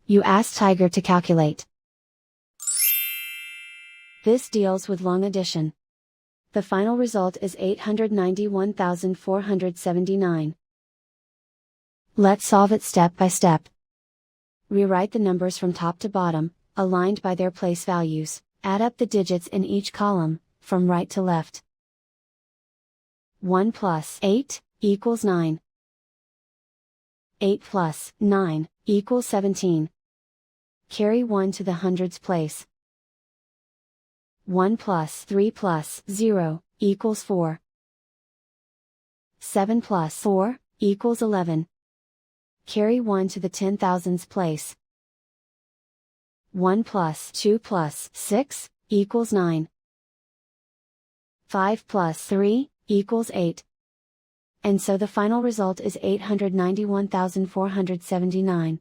You ask Tiger to calculate. This deals with long addition. The final result is 891,479. Let's solve it step by step. Rewrite the numbers from top to bottom, aligned by their place values. Add up the digits in each column, from right to left. 1 plus 8 equals 9. 8 plus 9 equals 17. Carry 1 to the hundreds place. 1 plus 3 plus 0 equals 4. 7 plus 4 equals 11. Carry 1 to the 10,000s place. 1 plus 2 plus 6 equals 9. 5 plus 3 equals 8. And so the final result is 891,479.